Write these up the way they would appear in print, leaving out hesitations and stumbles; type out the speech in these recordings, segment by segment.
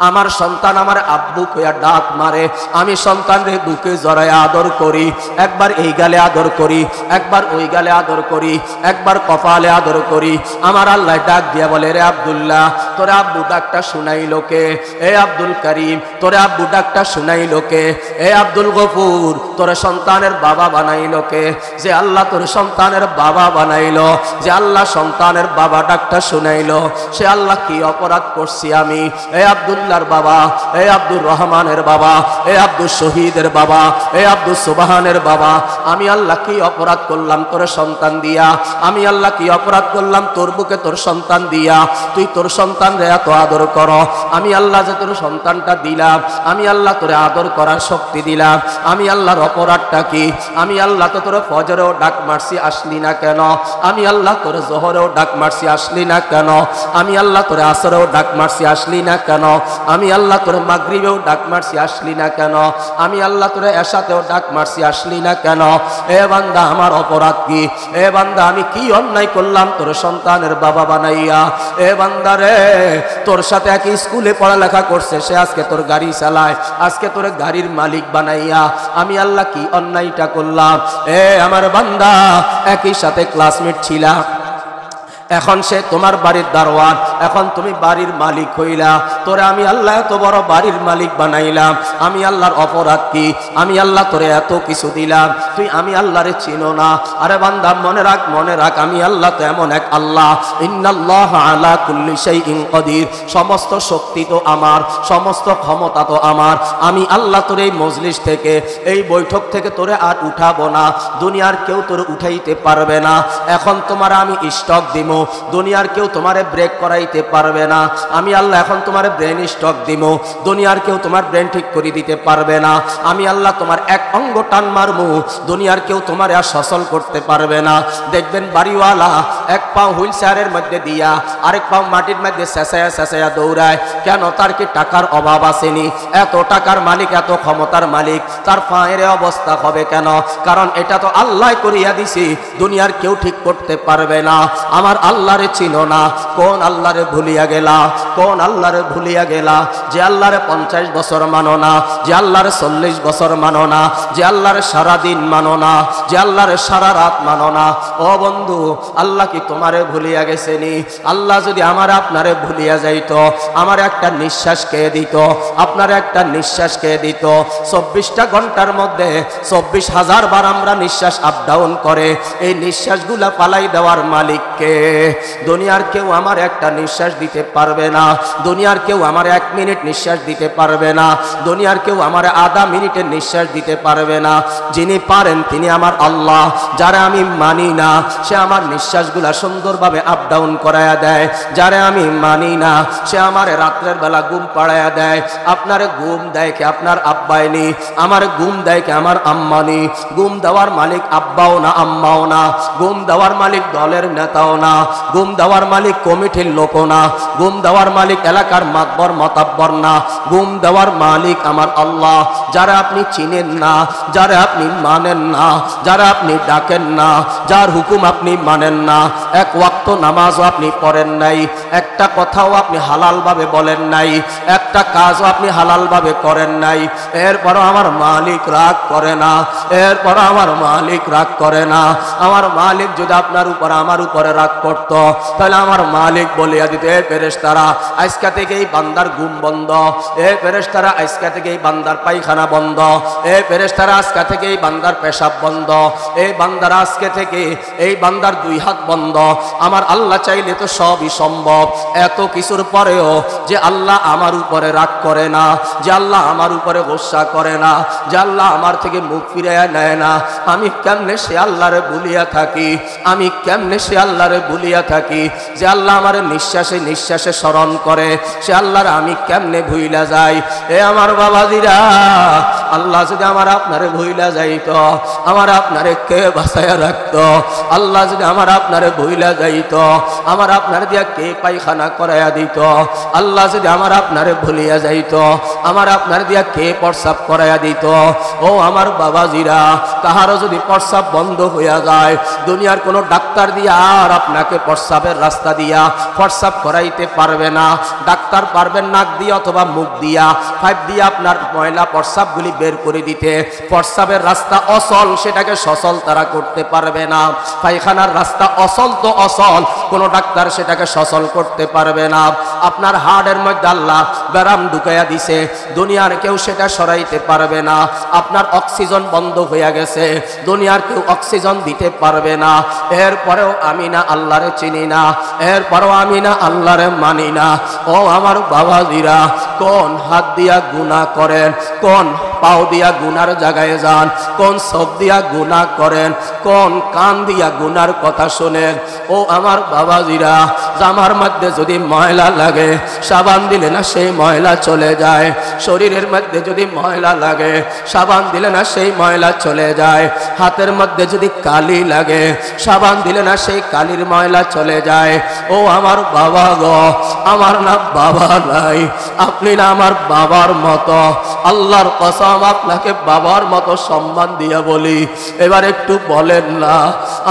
আমার সন্তান আমার আব্বু কইয়া ডাক মারে, আমি সন্তানরে বুকে জড়ায় আদর করি, একবার এই গালে আদর করি, একবার ওই গালে আদর করি, একবার কপালে আদর করি। আমার আল্লাহ ডাক দিয়া বলে, রে আব্দুল্লাহ, তোরে আব্বু ডাকটা শুনাইল কে? এ আব্দুল করিম, তোরে আব্বু ডাকটা শুনাইল কে? এ আব্দুল গফুর, তোরে সন্তানের বাবা বানাইল কে? যে আল্লাহ তোর সন্তানের বাবা বানাইল, যে আল্লাহ সন্তানের বাবা ডাকটা শুনাইল, সে আল্লাহ কি অপরাধ করছি আমি? এ আব্দুল্লাহর বাবা, এ আব্দুর রহমানের বাবা, এ আব্দুল শহীদের বাবা, এ আব্দুল সুবহানের বাবা, আমি আল্লাহ কি অপরাধ করলাম তোর সন্তান দিয়া? আমি আল্লাহ কি অপরাধ করলাম তোর বুকে তোর সন্তান দিয়া? তুই তোর সন্তানরে এত আদর কর। আমি আল্লাহ যে তোর সন্তানটা দিলাম, আমি আল্লাহ তোরে আদর করার শক্তি দিলাম, আমি আল্লাহর অপরাধটা কি? আমি আল্লাহ তো তোর ফজরেও ডাক মারছি, আসলি না কেন? আমি আল্লাহ তোর জোহরেও ডাক মারছি, আসলি না কেন? আমি আল্লাহ তোর আসরেও ডাক মারছি, আসলি না কেন? আমি আল্লাহ তোর মাগরিবেও ডাক মারছি, আসলি না কেন? আমি আল্লাহ তোর এশাতেও ডাক মারছি, আসলি না কেন? এ বান্দা, আমার অপরাধ কি? এ বান্দা, আমি কি অন্যায় করলাম তোর সন্তানের বাবা বানাইয়া? এ বান্দা রে, তোর সাথে একই স্কুলে পড়ালেখা করছে, সে আজকে তোর গাড়ি চালায়, আজকে তোর গাড়ির মালিক বানাইয়া আমি আল্লাহ কি অন্যায়টা করলাম? এ আমার বান্দা, একই সাথে ক্লাসমেট ছিলা, এখন সে তোমার বাড়ির দারোয়ান, এখন তুমি বাড়ির মালিক হইলা, তোরে আমি আল্লাহ এত বড় বাড়ির মালিক বানাইলাম, আমি আল্লাহর অপরাধ কি? আমি আল্লাহ তোরে এত কিছু দিলাম, তুই আমি আল্লাহরে চিনো না। আরে বান্দা, মনে রাখ, মনে রাখ, আমি আল্লাহ তো এমন এক আল্লাহ, ইন্নাল্লাহ আলা কুল্লি শাইইন কাদির, সমস্ত শক্তি তো আমার, সমস্ত ক্ষমতা তো আমার। আমি আল্লাহ তোর এই মজলিস থেকে, এই বৈঠক থেকে তোরে আর উঠাবো না, দুনিয়ার কেউ তোরে উঠাইতে পারবে না। এখন তোমার আমি স্টক দিব, দুনিয়ার কেউ তোমারে ব্রেক করাইতে পারবে না। আমি আল্লাহ এখন তোমার ব্রেন স্টক দিব, দুনিয়ার কেউ তোমার ব্রেন ঠিক করে দিতে পারবে না। আমি আল্লাহ তোমার এক অঙ্গ টান মারমু, দুনিয়ার কেউ তোমার আর সচল করতে পারবে না। দেখবেন বাড়িওয়ালা এক পাও হুইল চেয়ারের মধ্যে দিয়া আরেক পাও মাটির মধ্যে চেঁচায়া চেঁচায়া দৌড়ায়, কেন? তার কি টাকার অভাব আসেনি? এত টাকার মালিক, এত ক্ষমতার মালিক, তার পায়ের অবস্থা হবে কেন? কারণ এটা তো আল্লাহ করিয়া দিছি, দুনিয়ার কেউ ঠিক করতে পারবে না। আমার আল্লাহরে চিনো না, কোন আল্লাহরে ভুলিয়া গেলা? কোন আল্লাহরে ভুলিয়া গেলা? যে আল্লাহরে 50 বছর মানো না, যে আল্লাহরে 40 বছর মানো না, যে আল্লাহরে সারা দিন মানো না, যে আল্লাহরে সারা রাত মানো না। ও বন্ধু, আল্লাহ কি তোমারে ভুলিয়া গেছেনি? আল্লাহ যদি আমার আপনারে ভুলিয়া যাইতো, আমার একটা নিঃশ্বাস কে দিত? আপনার একটা নিঃশ্বাস কে দিত? 24টা ঘন্টার মধ্যে 24,000 বার আমরা নিঃশ্বাস আপ ডাউন করে, এই নিঃশ্বাসগুলা পালাই দেওয়ার মালিককে। দুনিয়ার কেউ আমার একটা নিঃশ্বাস দিতে পারবে না, দুনিয়ার কেউ আমার 1 মিনিট নিঃশ্বাস দিতে পারবে না, দুনিয়ার কেউ আমার আধা মিনিটের নিঃশ্বাস দিতে পারবে না। যিনি পারেন তিনি আমার আল্লাহ। যারা আমি মানি না, সে আমার নিঃশ্বাসগুলা সুন্দরভাবে আপ ডাউন করায়া দেয়। যারা আমি মানি না, সে আমার রাত্রের বেলা ঘুম পাড়ায়া দেয়। আপনারে ঘুম দেয় কে? আপনার আব্বাইনি। আমার ঘুম দেয় কে? আমার আম্মানি। ঘুম দেওয়ার মালিক আব্বাও না, আম্মাও না। ঘুম দেওয়ার মালিক দলের নেতাও না, ঘুম দেওয়ার মালিক কমিটির লোকও না, ঘুম দেওয়ার মালিক এলাকার মাতবর মতাব্বর না। ঘুম দেওয়ার মালিক আমার আল্লাহ। যারা আপনি চিনেন না, যারা আপনি মানেন না, যারা আপনি ডাকেন না, যার হুকুম আপনি মানেন না, এক ওয়াক্ত নামাজও আপনি পড়েন নাই, একটা কথাও আপনি হালালভাবে বলেন নাই, একটা কাজও আপনি হালালভাবে করেন নাই, এরপরও আমার মালিক রাগ করে না, এরপরও আমার মালিক রাগ করে না। আমার মালিক যদি আপনার উপর আমার উপরে রাগ করত, তাহলে আমার মালিক বলিয়া দিত, এ ফেরেশতারা, আজকে থেকে এই বান্দার ঘুম বন্ধ, এ ফেরেশতারা, আজকে থেকে এই বান্দার পায়খানা বন্ধ, এ ফেরেশতারা, আজকে থেকে এই বান্দার পেশাব বন্ধ, এই বান্দার আজকে থেকে এই বান্দার 2 হাত বন্ধ। আমার আল্লাহ চাইলে তো সবই সম্ভব। এত কিছুর পরেও যে আল্লাহ আমার উপরে রাগ করে না, যে আল্লাহ আমার উপরে গোসা করে না, যে আল্লাহ আমার থেকে মুখ ফিরাইয়া নেয় না, আমি কেমনে সে আল্লাহরে ভুলিয়া থাকি? আমি কেমনে সে আল্লাহরে ভুলিয়া থাকি? যে আল্লাহ আমার নিঃশ্বাসে নিঃশ্বাসে স্মরণ করে, সে আল্লাহর আমি কেমনে ভুইলা যাই? এ আমার বাবাজিরা, আল্লাহ যদি আমার আপনারে ভুইলা যাইতো, আমার আপনারে কে বাঁচায়া রাখতো? আল্লাহ যদি আমার আপনারে ভুইলা যাইতো, আমার আপনার দিয়া কে পায়খানা করাইয়া দিত? আল্লাহ যদি আমার আপনারে ভুলিয়া যাইতো, আমার আপনার দিয়া কে প্রস্রাব করাইয়া দিত? ও আমার বাবাজিরা, কাহারও যদি প্রস্রাব বন্ধ হইয়া যায়, দুনিয়ার কোনো ডাক্তার দিয়া আর আপনাকে প্রস্রাবের রাস্তা দিয়া প্রস্রাব করাইতে পারবে না। ডাক্তার পারবেন নাক দিয়া অথবা মুখ দিয়া, পাইপ দিয়া আপনার ময়লা প্রস্রাবগুলি বের করে দিতে। প্রস্রাবের রাস্তা অসল, সেটাকে সচল তারা করতে পারবে না। পায়খানার রাস্তা অসল তো অসল, কোনো ডাক্তার সেটাকে সচল করতে পারবে না। আপনার হাড়ের মধ্যে আল্লাহ ব্যারাম ঢুকাইয়া দিছে, দুনিয়ার কেউ সেটা সরাইতে পারবে না। আপনার অক্সিজেন বন্ধ হইয়া গেছে, দুনিয়ার কেউ অক্সিজেন দিতে পারবে না। এরপরেও আমি না আল্লাহরে চিনি না, এরপরেও আমি না আল্লাহরে মানি না। ও আমার বাবাজিরা, কোন হাত দিয়া গুনাহ করেন, কোন পাও দিয়া গুনার জায়গায় যান, কোন চোখ দিয়া গুনাহ করেন, কোন কান দিয়া গুনার কথা শোনেন। ও আমার বাবাজিরা, জামার মধ্যে যদি ময়লা লাগে, সাবান দিলে না সেই ময়লা চলে যায়। শরীরের মধ্যে যদি ময়লা লাগে, সাবান দিলে না সেই ময়লা চলে যায়। হাতের মধ্যে যদি কালি লাগে, সাবান দিলে না সেই কালির ময়লা চলে যায়। ও আমার বাবা গো, আমার না বাবা নাই, আপনি না আমার বাবার মতো। আল্লাহর কসম, আপনাকে বাবার মতো সম্মান দিয়া বলি, এবার একটু বলেন না,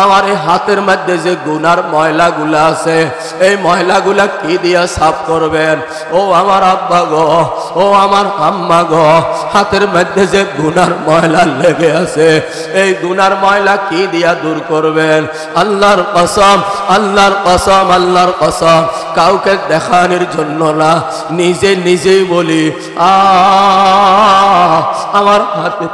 আমার এই হাতের মধ্যে যে গুনার ময়লাগুলা আছে, এই ময়লাগুলা কি দিয়া সাফ করবেন? ও আমার আব্বা গো, ও আমার আম্মা গো, হাতের মধ্যে যে গুনার ময়লা লেগে আছে, এই গুনার ময়লা কি দিয়া দূর করবেন? আল্লাহর কসম, আল্লাহর কসম, আল্লাহর কসম, কাউকে দেখানোর জন্য না, নিজে নিজেই বলি, আমার হাতে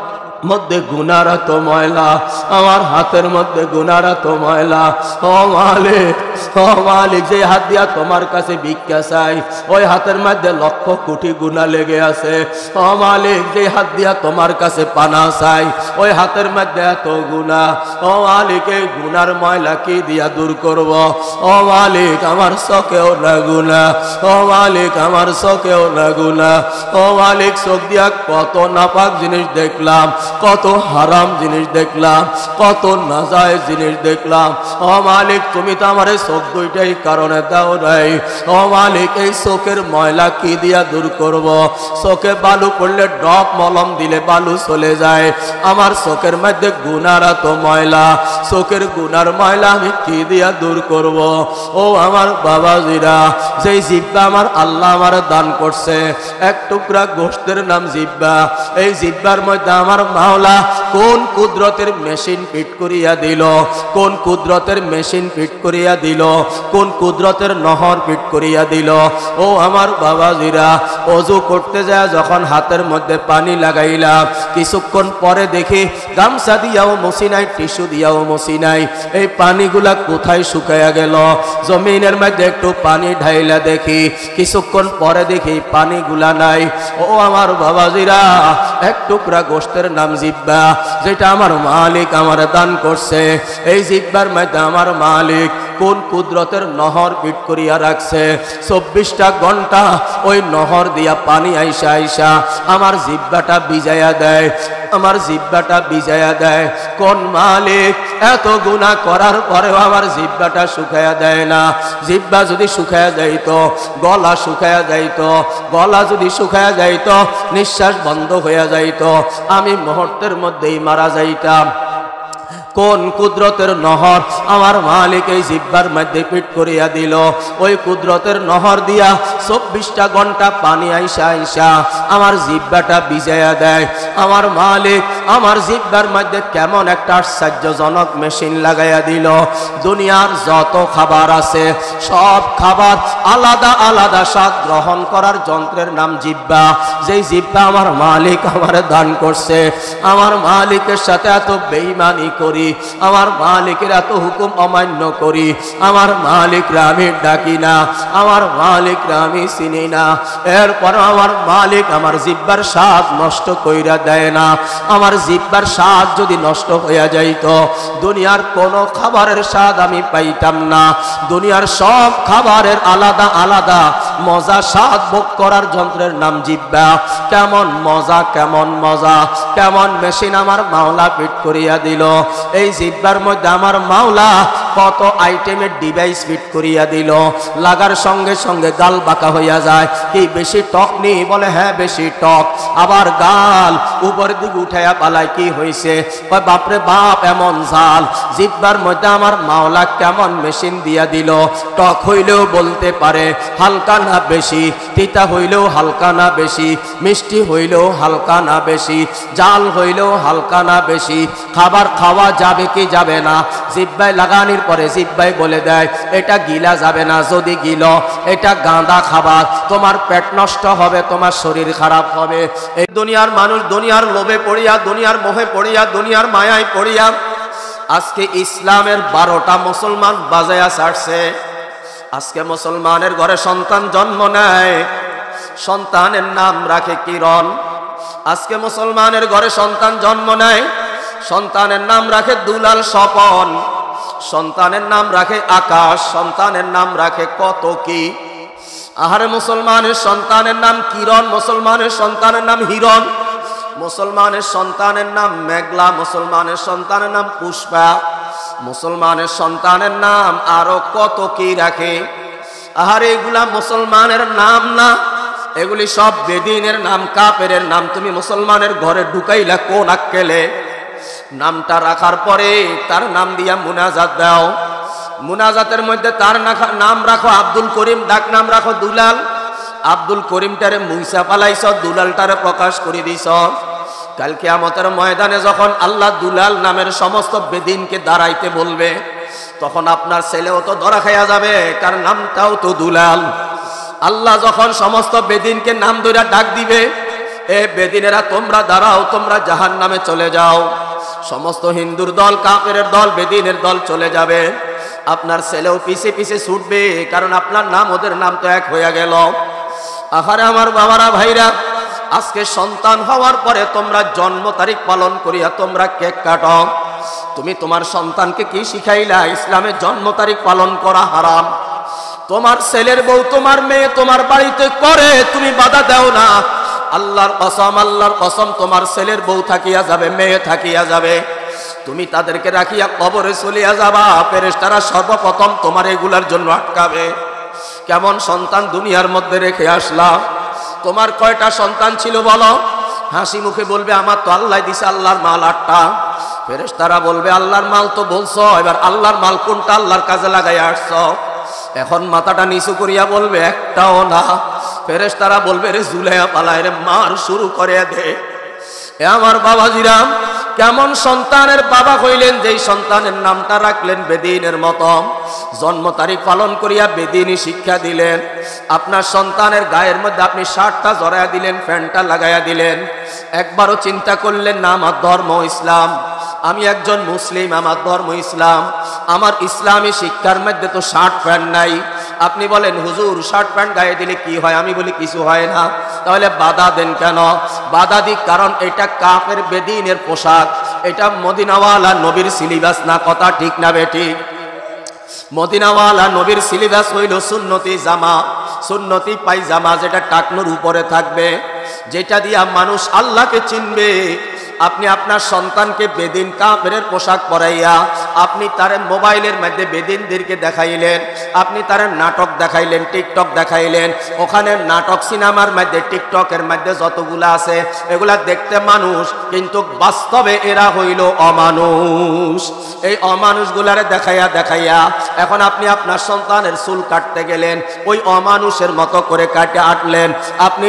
মধ্যে গুনার এত ময়লা, আমার হাতের মধ্যে গুনার এত ময়লা। ও মালিক, ও মালিক, যে হাত দিয়া তোমার কাছে ভিক্ষা চাই, ওই হাতের মধ্যে লক্ষ কোটি গুনাহ লেগে আছে। ও মালিক, যে হাত দিয়া তোমার কাছে পানা চাই, ওই হাতের মধ্যে এত গুনাহ। ও মালিক, এই গুনার ময়লা কি দিয়া দূর করব? ও মালিক, আমার চোখেও না গুনাহ, ও মালিক, আমার চোখেও না গুনাহ। ও মালিক, চোখ দিয়া কত নাপাক জিনিস দেখলাম, কত হারাম জিনিস দেখলাম, কত নাজায়েজ জিনিস দেখলাম। ও মালিক, তুমি তো আমার এই চোখ দুইটাই কারণে দাও নাই। ও মালিক, এই চোখের ময়লা কি দিয়া দূর করব? চোখে বালু পড়লে ড্রপ মলম দিলে বালু চলে যায়। আমার চোখের মধ্যে গুনার এত ময়লা, চোখের গুনার ময়লা আমি কি দিয়া দূর করব? ও আমার বাবাজিরা, যেই জিহ্বা আমার আল্লাহ আমার দান করছে, এক টুকরা গোশতের নাম জিহ্বা, এই জিহ্বার মধ্যে আমার মাওলা কোন কুদরতের মেশিন ফিট করিয়া দিল, কোন কুদরতের মেশিন ফিট করিয়া দিল, কোন কুদরতের নহর ফিট করিয়া দিল। ও আমার বাবাজিরা, ওযু করতে যায় যখন হাতের মধ্যে পানি লাগাইলাম, কিছুক্ষণ পরে দেখি গামছা দিয়াও মুছি নাই, টিস্যু দিয়াও মুছি নাই, এই পানিগুলা কোথায় শুকাইয়া গেল? জমিনের মধ্যে একটু পানি ঢাইলা দেখি, কিছুক্ষণ পরে দেখি পানিগুলা নাই। ও আমার বাবাজিরা, এক টুকরা গোশতের নাম জিহ্বা, যেটা আমার মালিক আমার দান করছে। এই জিহ্বার মধ্যে আমার মালিক কোন কুদরতের নহর পিট করিয়া রাখছে। 24টা ঘন্টা ওই নহর দিয়া পানি আইসা আইসা আমার জিহ্বাটা ভিজাইয়া দেয়, আমার জিহ্বাটা ভিজাইয়া দেয়। কোন মালিক এত গুনাহ করার পরেও আমার জিহ্বাটা শুকায়া দেয় না? জিহ্বা যদি শুকায়া যাইত, গলা শুকায়া যাইত, গলা যদি শুকায়া যাইত, নিঃশ্বাস বন্ধ হইয়া যাইত, আমি মুহূর্তের মধ্যেই মারা যাইতাম। কোন কুদরতের নহর আমার মালিক এই জিহ্বার মধ্যে ফিট করিয়া দিল? ওই কুদরতের নহর দিয়া 24টা ঘন্টা পানি আইসা আইসা আমার জিহ্বাটা ভিজাইয়া দেয়। আমার মালিক আমার জিহ্বার মধ্যে কেমন একটা আশ্চর্যজনক মেশিন লাগাইয়া দিল। দুনিয়ার যত খাবার আছে সব খাবার আলাদা আলাদা স্বাদ গ্রহণ করার যন্ত্রের নাম জিহ্বা। যেই জিহ্বা আমার মালিক আমার দান করছে, আমার মালিকের সাথে এত বেঈমানি করি, আমার মালিকের এত হুকুম অমান্য করি, আমার মালিকরা আমি ডাকি না, আমার মালিকরা আমি চিনি না, এরপর আমার মালিক আমার জিহ্বার স্বাদ নষ্ট কইরা দেয় না। আমার জিহ্বার স্বাদ যদি নষ্ট হইয়া যাইত, দুনিয়ার কোনো খাবারের স্বাদ আমি পাইতাম না। দুনিয়ার সব খাবারের আলাদা আলাদা মজা স্বাদ ভোগ করার যন্ত্রের নাম জিহ্বা। কেমন মজা, কেমন মজা, কেমন মেশিন আমার মাওলা ফিট করিয়া দিল। এই জিহ্বার মধ্যে আমার মাওলা কত আইটেমের ডিভাইস ফিট করিয়া দিল। লাগার সঙ্গে সঙ্গে গাল বাঁকা হইয়া যায়। কি বেশি টক নেই? বলে হ্যাঁ বেশি টক। আবার গাল উপরের দিকে উঠাইয়া পালায়, কি হয়েছে? বাপরে বাপ এমন ঝাল। জিহ্বার মধ্যে আমার মাওলা কেমন মেশিন দিয়া দিল। টক হইলেও বলতে পারে হালকা না বেশি, তিতা হইলেও হালকা না বেশি, মিষ্টি হইলেও হালকা না বেশি, জাল হইলেও হালকা না বেশি। খাবার খাওয়া যাবে কি যাবে না, জিহ্বায় লাগানির পরে জিহ্বায় বলে দেয় এটা গিলা যাবে না। যদি গিল এটা গাঁদা খাবার, তোমার পেট নষ্ট হবে, তোমার শরীর খারাপ হবে। এই দুনিয়ার মানুষ দুনিয়ার লোভে পড়িয়া, দুনিয়ার মোহে পড়িয়া, দুনিয়ার মায়ায় পড়িয়া আজকে ইসলামের 12টা মুসলমান বাজায়া ছাড়ছে। আজকে মুসলমানের ঘরে সন্তান জন্ম নেয়, সন্তানের নাম রাখে কিরণ। আজকে মুসলমানের ঘরে সন্তান জন্ম নেয়, সন্তানের নাম রাখে দুলাল স্বপন, সন্তানের নাম রাখে আকাশ, সন্তানের নাম রাখে কত কি। আহারে মুসলমানের সন্তানের নাম কিরণ, মুসলমানের সন্তানের নাম হিরণ, মুসলমানের সন্তানের নাম মেঘলা, মুসলমানের সন্তানের নাম পুষ্পা, মুসলমানের সন্তানের নাম আরো কত কি রাখে। আহারে এগুলা মুসলমানের নাম না, এগুলি সব বেদিনের নাম, কাফেরের নাম। তুমি মুসলমানের ঘরে ঢুকাইলা কোন আক্কেলে? নামটা রাখার পরে তার নাম দিয়া মুনাজাত দাও। মুনাজাতের মধ্যে তার নাম রাখো আব্দুল করিম, ডাক নাম রাখো দুলাল। আব্দুল করিমটারে মুইসা পালাইছ, দুলালটারে প্রকাশ করে দিছ। কাল কিয়ামতের ময়দানে যখন আল্লাহ দুলাল নামের সমস্ত বেদিনকে দাঁড়াইতে বলবে, তখন আপনার ছেলেও তো ধরা খাইয়া যাবে, কার নামটাও তো দুলাল। আল্লাহ যখন সমস্ত বেদিনকে নাম ধরে ডাক দিবে, এ বেদিনেরা তোমরা দাঁড়াও, তোমরা জাহান্নামে চলে যাও। সমস্ত হিন্দুর দল, কাফেরের দল, বেদিনের দল চলে যাবে। আপনার ছেলেও পিছে পিছে ছুটবে, কারণ আপনার নাম ওদের নাম তো এক হয়ে গেল। আহারে আমার বাবারা, ভাইরা, আজকে সন্তান হওয়ার পরে তোমরা জন্ম তারিখ পালন করিয়া তোমরা কেক কাটো। তুমি তোমার সন্তানকে কি শিখাইলা? ইসলামে জন্ম তারিখ পালন করা হারাম। তোমার ছেলের বউ, তোমার মেয়ে তোমার বাড়িতে করে, তুমি বাধা দাও না। আল্লাহর কসম, আল্লাহর কসম, তোমার ছেলের বউ থাকিয়া যাবে, মেয়ে থাকিয়া যাবে, তুমি তাদেরকে রাখিয়া কবরে চলিয়া যাবা। ফেরেশতারা সর্বপ্রথম তোমার এগুলার জন্য আটকাবে। কেমন সন্তান দুনিয়ার মধ্যে রেখে আসলাম? তোমার কয়টা সন্তান ছিল বলো? হাসি মুখে বলবে আমার তো আল্লাহ দিছে, আল্লাহর মাল 8টা। ফেরেশতারা বলবে আল্লাহর মাল তো বলছো, এবার আল্লাহর মাল কোনটা আল্লাহর কাজে লাগাই আসছো? এখন মাথাটা নিচু করিয়া বলবে একটাও না। ফেরেশতারা বলবে রে জুলাইয়া পালায় রে, মার শুরু করে দে। এ আমার বাবাজিরাম, কেমন সন্তানের বাবা হইলেন, যেই সন্তানের নামটা রাখলেন বেদিনের মতো। জন্ম তারিখ পালন করিয়া বেদিনী শিক্ষা দিলেন। আপনার সন্তানের গায়ের মধ্যে আপনি শার্টটা জড়াইয়া দিলেন, প্যান্টটা লাগাইয়া দিলেন। একবারও চিন্তা করলেন না আমার ধর্ম ইসলাম, আমি একজন মুসলিম, আমার ধর্ম ইসলাম, আমার ইসলামী শিক্ষার মধ্যে তো শার্ট প্যান্ট নাই। আপনি বলেন হুজুর শার্ট প্যান্ট গায়ে দিলে কি হয়? আমি বলি কিছু হয় না। তাহলে বাধা দেন কেন? বাধা দিক কারণ এটা কাফের বেদিনের পোশাক, এটা মদিনাওয়ালা নবীর সিলেবাস না। কথা ঠিক না বেঠিক? মদিনাওয়ালা নবীর সিলেবাস হইল সুন্নতি জামা, সুন্নতি পায়জামা, যেটা টাকনুর উপরে থাকবে, যেটা দিয়া মানুষ আল্লাহকে চিনবে। আপনি আপনার সন্তানকে বেদিন কাফেরের পোশাক পরাইয়া আপনি তার মোবাইলের মধ্যে বেদিনদেরকে দেখাইলেন, আপনি তার নাটক দেখাইলেন, টিকটক দেখাইলেন। ওখানে নাটক সিনেমার মধ্যে টিকটকের মধ্যে যতগুলা আছে এগুলা দেখতে মানুষ, কিন্তু বাস্তবে এরা হইল অমানুষ। এই অমানুষগুলারে দেখাইয়া দেখাইয়া এখন আপনি আপনার সন্তানের চুল কাটতে গেলেন, ওই অমানুষের মতো করে কাটে আটলেন। আপনি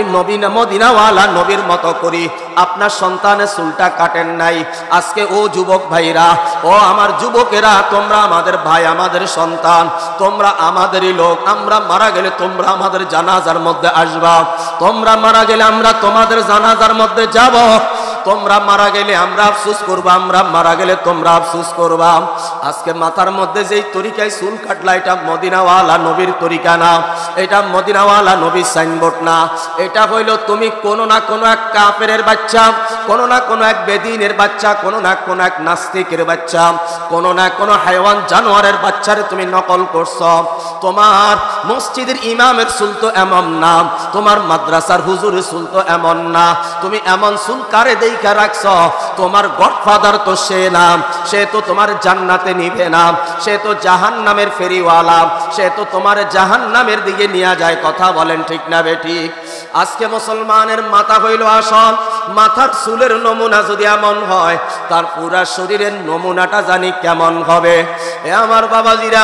মদিনাওয়ালা নবীর মতো করি আপনার সন্তানের চুলটা কাটেন নাই। আজকে ও যুবক ভাইরা, ও আমার যুবকেরা, তোমরা আমাদের ভাই, আমাদের সন্তান, তোমরা আমাদেরই লোক। আমরা মারা গেলে তোমরা আমাদের জানাজার মধ্যে আসবা, তোমরা মারা গেলে আমরা তোমাদের জানাজার মধ্যে যাব। তোমরা মারা গেলে আমরা আফসোস করব, আমরা মারা গেলে তোমরা আফসোস করবা। আজকে মাথার মধ্যে যেই তরিকায় চুল কাটলা, এটা মদিনাওয়ালা নবীর তরিকা না, এটা মদিনাওয়ালা নবীর সাইনবোর্ড না। এটা হইল তুমি কোনো না কোনো এক কাফেরের বাচ্চা, কোনো না কোনো এক বেদিনের বাচ্চা, কোনো না কোনো এক নাস্তিকের বাচ্চা, কোনো না কোনো হাইওয়ান জানোয়ারের বাচ্চারে তুমি নকল করছো। তোমার মসজিদের ইমামের চুল তো এমন না, তোমার মাদ্রাসার হুজুরের চুল তো এমন না। তুমি এমন চুল কারে দেইখা রাখছো? তোমার গডফাদার তো সে না, সে তো তোমার জান্নাতে নিবে না, সে তো জাহান্নামের ফেরিওয়ালা, সে তো তোমার জাহান্নামের দিকে নিয়ে যায়। কথা বলেন ঠিক না বেঠিক? আজকে মুসলমানের মাথা হইল আসল, মাথার চুলের নমুনা যদি এমন হয়, তার পুরা শরীরের নমুনাটা জানি কেমন হবে। এ আমার বাবাজিরা,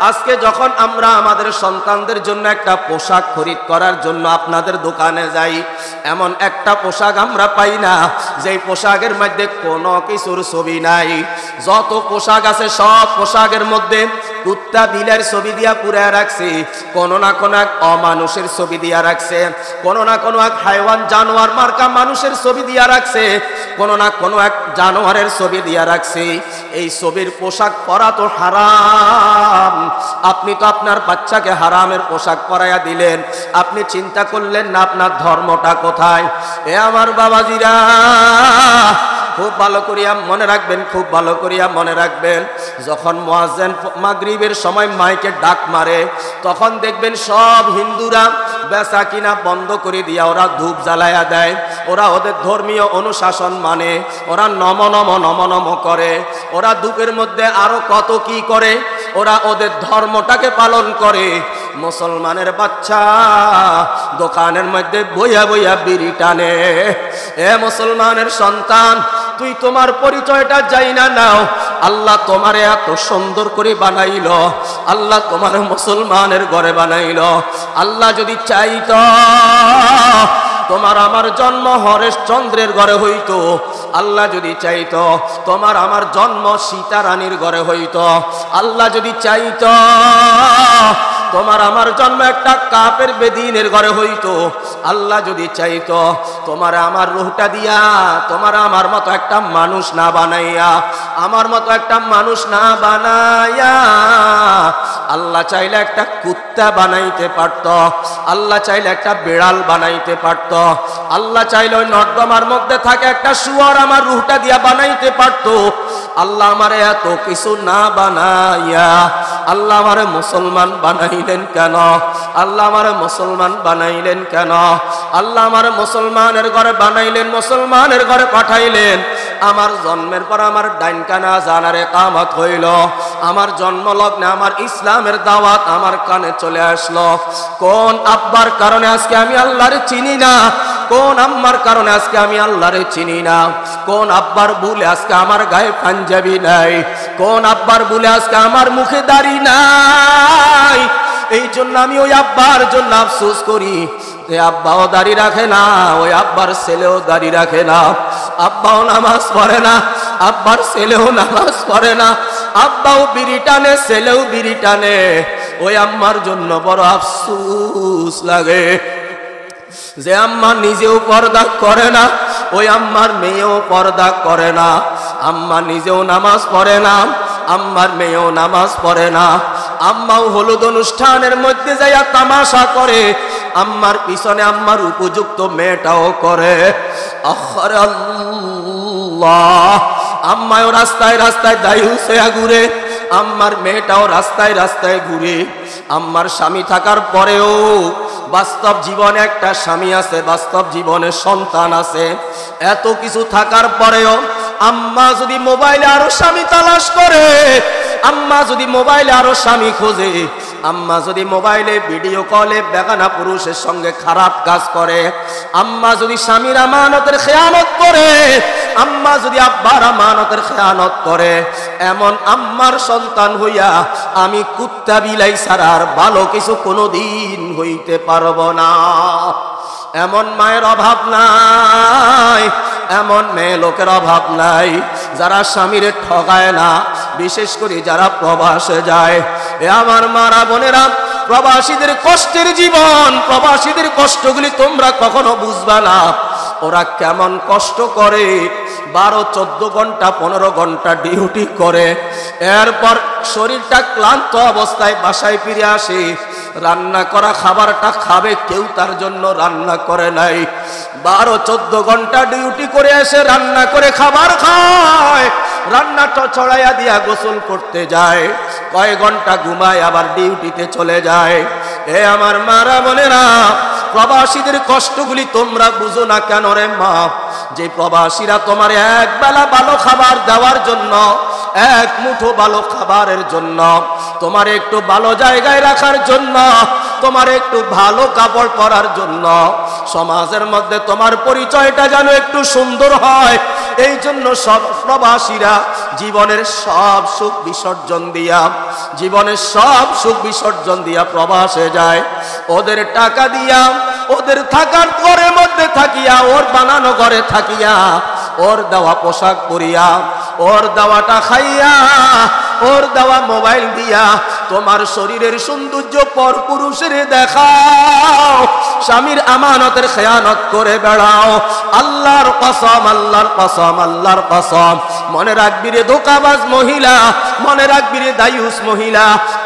আজকে যখন আমরা আমাদের সন্তানদের জন্য একটা পোশাক খরিদ করার জন্য আপনাদের দোকানে যাই, এমন একটা পোশাক আমরা পাই না যেই পোশাকের মধ্যে কোনো কিছুর ছবি নাই। যত পোশাক আছে সব পোশাকের মধ্যে কুত্তা বিলের ছবি দিয়া পুরা রাখছে, কোনো না কোনো এক অমানুষের ছবি দিয়া রাখছে, কোনো না কোনো এক হাইওয়ান জানোয়ার মার্কা মানুষের ছবি দিয়া রাখছে, কোনো না কোনো এক জানোয়ারের ছবি দিয়া রাখছে। এই ছবির পোশাক পরা তো হারাম। আপনি তো আপনার বাচ্চাকে হারামের পোশাক পরাইয়া দিলেন, আপনি চিন্তা করলেন না আপনার ধর্মটা কোথায়? এ আমার বাবাজিরা, খুব ভালো করিয়া মনে রাখবেন, খুব ভালো করিয়া মনে রাখবেন। যখন মুয়াজ্জিন মাগরিবের সময় মাইকে ডাক মারে, তখন দেখবেন সব হিন্দুরা বেচা কিনা বন্ধ করে দিয়া ওরা ধূপ জ্বালায়া দেয়, ওরা ওদের ধর্মীয় অনুশাসন মানে, ওরা নম নম নম নম করে, ওরা ধূপের মধ্যে আরো কত কি করে, ওরা ওদের ধর্মটাকে পালন করে। মুসলমানের বাচ্চা দোকানের মধ্যে বইয়া বইয়া বিড়ি টানে। এ মুসলমানের সন্তান, তুই তোমার পরিচয়টা যাই না নাও। আল্লাহ তোমারে এত সুন্দর করে বানাইল, আল্লাহ তোমার মুসলমানের ঘরে বানাইল। আল্লাহ যদি চাইতো তোমার আমার জন্ম হরেশচন্দ্রের ঘরে হইতো, আল্লাহ যদি চাইতো তোমার আমার জন্ম সীতা রানীর ঘরে হইতো, আল্লাহ যদি চাইতো তোমার আমার জন্ম একটা কাফের বেদিনের ঘরে হইতো, আল্লাহ যদি চাইতো তোমার আমার রূহটা দিয়া তোমার আমার মতো একটা মানুষ না বানাইয়া, আমার মতো একটা মানুষ না বানাইয়া আল্লাহ চাইলে একটা কুত্তা বানাইতে পারত, আল্লাহ চাইলে একটা বিড়াল বানাইতে পারত, আল্লাহ চাইলে ওই নর্দমার মধ্যে থাকে একটা শুয়োর আমার রূহটা দিয়া বানাইতে পারত। আল্লাহ আমারে এত কিছু না বানাইয়া আল্লাহ আমারে মুসলমান বানাইলেন কেন? আল্লাহ আমারে মুসলমান বানাইলেন কেন? আল্লাহ আমারে মুসলমানের ঘরে বানাইলেন, মুসলমানের ঘরে পাঠাইলেন। আমার জন্মের পর আমার ডাইন কানা জানার ইকামত হইল, আমার জন্ম লগ্নে আমার ইসলামের দাওয়াত আমার কানে চলে আসলো। কোন আব্বার কারণে আজকে আমি আল্লাহরে চিনি না, কোন আম্মার কারণে আজকে আমি আল্লাহরে চিনি না, কোন আব্বার ভুলে আজকে আমার গায়ে পাঞ্জাবি নাই, কোন আব্বার ভুলে আজকে আমার মুখে দাড়ি নাই। এই জন্য আমি ওই আব্বার জন্য আফসোস করি যে আব্বাও দাড়ি রাখে না, ওই আব্বার ছেলেও দাড়ি রাখে না, আব্বাও নামাজ পড়ে না, আব্বার ছেলেও নামাজ পড়ে না, আব্বাও বিড়ি টানে, ছেলেও বিড়ি টানে। ওই আম্মার জন্য বড় আফসোস লাগে যে আম্মা নিজেও পর্দা করে না, ওই আম্মার মেয়েও পর্দা করে না, আম্মা নিজেও নামাজ পড়ে না, আম্মার মেয়েও নামাজ পড়ে না, আম্মাও হলুদ অনুষ্ঠানের মধ্যে যাইয়া তামাশা করে, আম্মার পিছনে আম্মার উপযুক্ত মেয়েটাও করে। আখরে আল্লাহ, আম্মাও রাস্তায় রাস্তায় দায়ুসেয়া ঘুরে, আম্মার মেয়েটাও রাস্তায় রাস্তায় ঘুরে। আম্মার স্বামী থাকার পরেও বাস্তব জীবনে একটা স্বামী আছে, বাস্তব জীবনে সন্তান আছে, এত কিছু থাকার পরেও আম্মা যদি মোবাইলে আরো স্বামী তালাশ করে, আম্মা যদি মোবাইলে আরো স্বামী খোঁজে, আম্মা যদি মোবাইলে ভিডিও কলে বেগানা পুরুষের সঙ্গে খারাপ কাজ করে, আম্মা যদি স্বামীর আমানতের খেয়ানত করে, আম্মা যদি আব্বার আমানতের খেয়ানত করে, এমন আম্মার সন্তান হইয়া আমি কুত্তা বিলাই ছাড়া আর ভালো কিছু কোনোদিন হইতে পারবো না। এমন মায়ের অভাব নাই, এমন মেয়ে লোকের অভাব নাই যারা স্বামীরে ঠগায় না, বিশেষ করে যারা প্রবাসে যায়। এ আমার মারা বোনেরা, প্রবাসীদের কষ্টের জীবন, প্রবাসীদের কষ্টগুলি তোমরা কখনো বুঝবা না। ওরা কেমন কষ্ট করে, 12-14 ঘন্টা 15 ঘন্টা ডিউটি করে, এরপর শরীরটা ক্লান্ত অবস্থায় বাসায় ফিরে আসে। রান্না করা খাবারটা খাবে, কেউ তার জন্য রান্না করে নাই। 12-14 ঘন্টা ডিউটি করে এসে রান্না করে খাবার খায়, রান্নাটা ছড়াইয়া দিয়া গোসল করতে যায়, কয়েক ঘন্টা ঘুমায়, আবার ডিউটিতে চলে যায়। এ আমার মারা বোনেরা, প্রবাসীদের কষ্টগুলি তোমরা বুঝো না কেন রে মা? যে প্রবাসীরা তোমার এক বেলা ভালো খাবার দেওয়ার জন্য, এক মুঠো ভালো খাবারের জন্য, তোমার একটু ভালো জায়গায় রাখার জন্য, তোমার একটু ভালো কাপড় পরার জন্য, সমাজের মধ্যে তোমার পরিচয়টা যেন একটু সুন্দর হয়, এই জন্য সব প্রবাসীরা জীবনের সব সুখ বিসর্জন দিয়া, জীবনের সব সুখ বিসর্জন দিয়া প্রবাসে যায়। ওদের টাকা দিয়া, ওদের থাকার ঘরের মধ্যে থাকিয়া, ওর বানানো ঘরে থাকিয়া, ওর দেওয়া পোশাক পরিয়া, ওর দেওয়াটা খাইয়া, ওর দেওয়া মোবাইল দিয়া তোমার শরীরের সৌন্দর্য পর পুরুষের দেখাও, স্বামীর আমানতের খেয়ানত করে বেড়াও। আল্লাহর কসম, আল্লাহর কসম, আল্লাহর কসম, মনে রাখবি রে ধোঁকাবাজ মহিলা, মনে রাখবি রে দায়ুস মহিলা,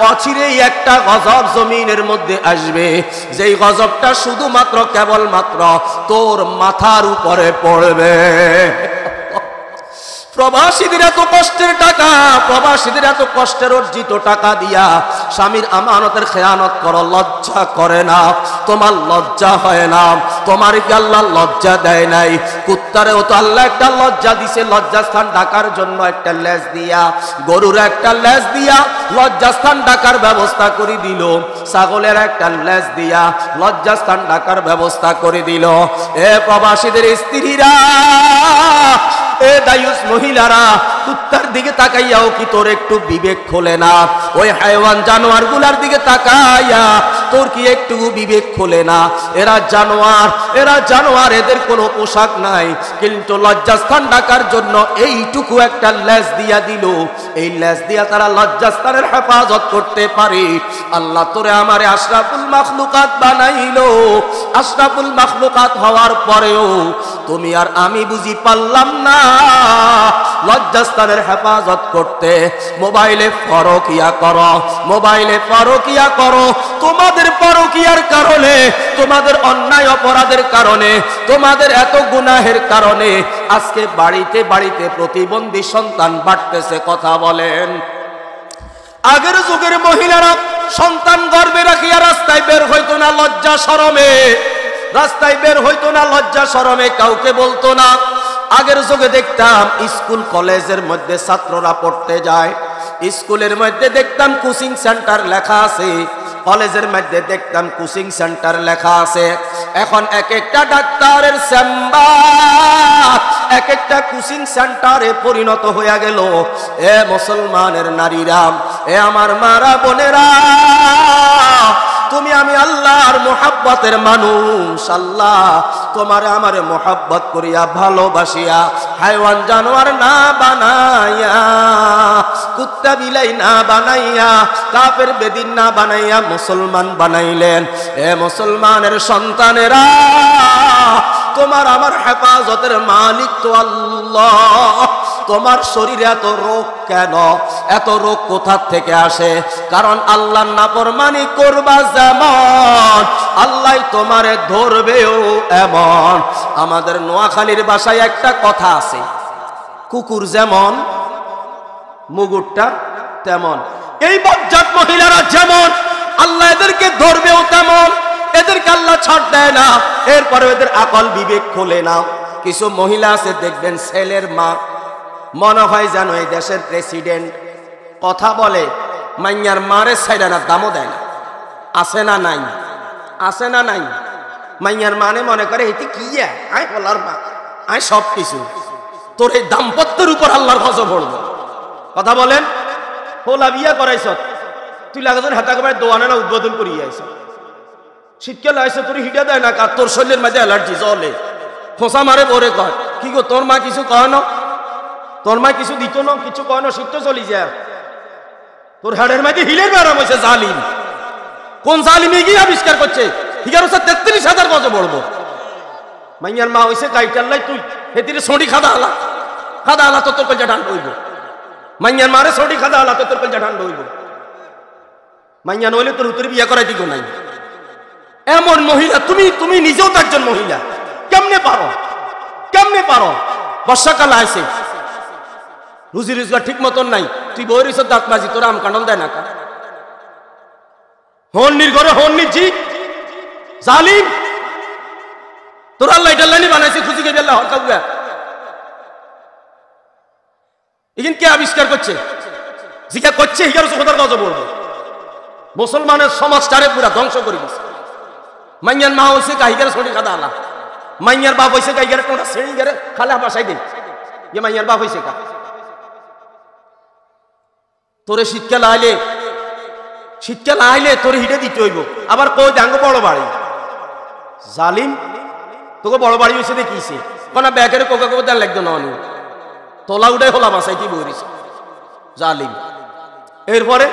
অচিরেই একটা গজব জমিনের মধ্যে আসবে, যেই গজবটা শুধুমাত্র কেবলমাত্র তোর মাথার উপরে পড়বে। প্রবাসীদের এত কষ্টের টাকা, প্রবাসীদের এত কষ্টের অর্জিত টাকা দিয়া স্বামীর আমানতের খেয়ানত করো, লজ্জা করে না? তোমার লজ্জা হয় না? তোমার কি আল্লাহ লজ্জা দেয় নাই? কুত্তারেও তো আল্লাহ একটা লজ্জা দিছে, লজ্জাস্থান ঢাকার জন্য একটা লেজ দিয়া, গরুর একটা লেজ দিয়া লজ্জাস্থান ঢাকার ব্যবস্থা করে দিল, ছাগলের একটা লেজ দিয়া লজ্জাস্থান ঢাকার ব্যবস্থা করে দিল। এ প্রবাসীদের স্ত্রীরা, এ দায়ুস মহিলারা, কুত্তার দিকে তাকাইয়াও কি তোর একটু বিবেক খোলে না? ওই হায়ওয়ান জানোয়ার গুলার দিকে তাকাইয়া তোর কি একটু বিবেক খোলে না? এরা জানোয়ার, এরা জানোয়ার, এদের কোনো পোশাক নাই, কিন্তু লজ্জাস্থান ঢাকার জন্য এইটুকু একটা লেজ দিয়া দিল, এই লেজ দিয়া তারা লজ্জাস্থানের হেফাজত করতে পারে। আল্লাহ তোরে আমারে আশরাফুল মাখলুকাত বানাইলো, আশরাফুল মাখলুকাত হওয়ার পরেও তুমি আর আমি বুঝি পারলাম না লজ্জাস্থানের হেফাজত করতে। মোবাইলে পরকিয়া করো, মোবাইলে পরকিয়া করো, তোমাদের পরকিয়ার কারণে, তোমাদের অন্যায় অপরাধের কারণে, তোমাদের এত গুনাহের কারণে আজকে বাড়িতে বাড়িতে প্রতিবন্ধী সন্তান বাড়তেছে। কথা বলেন, আগের যুগের মহিলারা সন্তান গর্ভে রাখিয়া রাস্তায় বের হইতো না লজ্জা শরমে, রাস্তায় বের হইতো না লজ্জা শরমে, কাউকে বলতো না। আগের যুগে দেখতাম স্কুল কলেজের মধ্যে ছাত্ররা পড়তে যায়, স্কুলের মধ্যে দেখতাম কোচিং সেন্টার লেখা আছে, কলেজের মধ্যে দেখতাম কোচিং সেন্টার লেখা আছে। এখন এক একটা ডাক্তারের চেম্বার এক একটা কোচিং সেন্টারে পরিণত হয়ে গেল। এ মুসলমানের নারীরা, এ আমার মারা বোনেরা, তুমি আমি আল্লাহর মোহাব্বতের মানুষ, আল্লাহ তোমার আমারে মোহাব্বত করিয়া ভালোবাসিয়া হায়ওয়ান জানোয়ার না বানাইয়া, কুত্তা বিলাই না বানাইয়া, কাফের বেদিন না বানাইয়া মুসলমান বানাইলেন। এ মুসলমানের সন্তানেরা, তোমার আমার হেফাজতের মালিক তো আল্লাহ। তোমার শরীরে এত রোগ কেন? এত রোগ কোথা থেকে আসে? কারণ আল্লাহর নাফরমানি করবা যেমন, আল্লাহ তোমারে ধরবেও এমন। আমাদের নোয়াখালীর ভাষায় একটা কথা আছে, কুকুর যেমন মুগুরটা তেমন। এই বজ্জাত মহিলারা যেমন, আল্লাহ এদেরকে ধরবেও তেমন। এদেরকে আল্লাহ ছাড় দেয় না, এরপরে এদের আকল বিবেক খোলে না। কিছু মহিলা আছে দেখবেন, ছেলের মা, মনে হয় যেন এই দেশের প্রেসিডেন্ট। কথা বলে, মাইয়ার মারে ছাইড়া না, দামও দেয় না। আছে না নাই? আছে না নাই? মাইয়ার মানে মনে করে এটি কি আয় বলার মা, আয় সব কিছু। তোর এই দাম্পত্যের উপর আল্লাহর গজব পড়বে। কথা বলেন, হোলা বিয়া করাইছ, তুই লাগাজন হাতা করে দোয়ানে না উদ্বোধন করিয়ে আইস, শীতকালে আইসে তোর হিটা দেয় না, কার তোর শরীরের মাঝে অ্যালার্জি জলে খোঁচা মারে পরে কয়, কি গো তোর মা কিছু কয় না? তোর মা কিছু দিত না, কিছু কয় না, শীত চলি যায়, তোর হেডের মাঝে হিলের বেড়াম হয়েছে। জালিম, কোন জালিমে গিয়ে আবিষ্কার করছে 11,33,000 গজব পড়বো। মাইয়ার মা হইছে গাইটাল্লাই তুই হেতিরে সড়ি খাদা আলা তো তোর কলজা ঠান্ডা হইব। মাইয়ার মারে সড়ি খাদা আলা তো তোর কলজা ঠান্ডা হইব। মাইয়া নইলে তোর উত্তরে বিয়ে করাই দিগো নাই। এমন মহিলা তুমি নিজেও তো একজন মহিলা, কেমনে পারো? বর্ষাকাল আছে, রুজি রোজগার ঠিক মতন নাই, তুই বই রইছ দাঁত মাজি, তোরা আম কাঁডল দেয় না কা? হন্নির ঘরে হন্নির জি জালিম, তোর আল্লাহ ডাল্লানি বানাইছে খুশি কে আল্লাহ হরকাউয়া। এখানে কে আবিষ্কার করছে? জিজ্ঞা করছে হিগার খোদার গজব বলবো। মুসলমানের সমাজটারে পুরা ধ্বংস করে দিচ্ছে। মাইয়ার মা হইছে গাইগারে ছড়ি খাদা আলা, মাইয়ার বাপ হইছে গাইগারে কোনটা শ্রেণী গারে খালা বাসাই দেন। যে মাইয়ার বাপ হইছে কা? তোরে শীতকাল আইলে তোরে হিটে দিতে হইব। আবার কই জাঙ্গ বড় বাড়ি জালিম, তোকে বড় বাড়ি হয়েছে দেখিছে কোনা ব্যাগের কোকা কোকা দেন লাগতো না, তোলা উঠে হলা বাসাই কি বইছে জালিম। এরপরে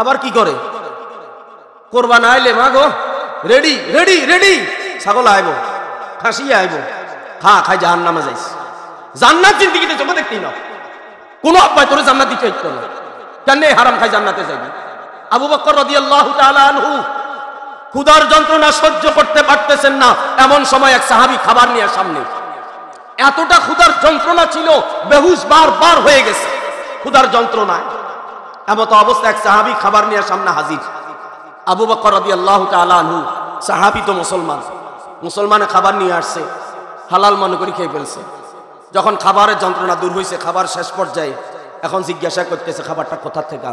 আবার কি করে? কোরবান আইলে মা গো রেডি রেডি রেডি, ছাগল আইব, খাসি আইব, খাই জাহান্নামে যাইস। জান্নাত জিন্দেগিতে চোখে দেখতেই না, কোন আব্বাই তোরে জান্নাত দিতে হইতো না। কেন হারাম খাই জান্নাতে যাবি? আবু বকর রাদিয়াল্লাহু তাআলা আনহু ক্ষুধার যন্ত্রণা সহ্য করতে পারতেছেন না, এমন সময় এক সাহাবী খাবার নিয়ে সামনে, এতটা ক্ষুধার যন্ত্রণা ছিল, বেহুশ বার হয়ে গেছে ক্ষুধার যন্ত্রণায়। এমত অবস্থা এক সাহাবী খাবার নিয়ে সামনে হাজির। আবু বকর রাদিয়াল্লাহু তাআলা আনহু সাহাবী তো মুসলমানে খাবার নিয়ে আসছে, হালাল মনে করে খেয়ে ফেলছে। যখন খাবারের যন্ত্রণা দূর হয়েছে, খাবার শেষ পর্যায়ে, এখন জিজ্ঞাসা করতেছে খাবারটা কোথা থেকে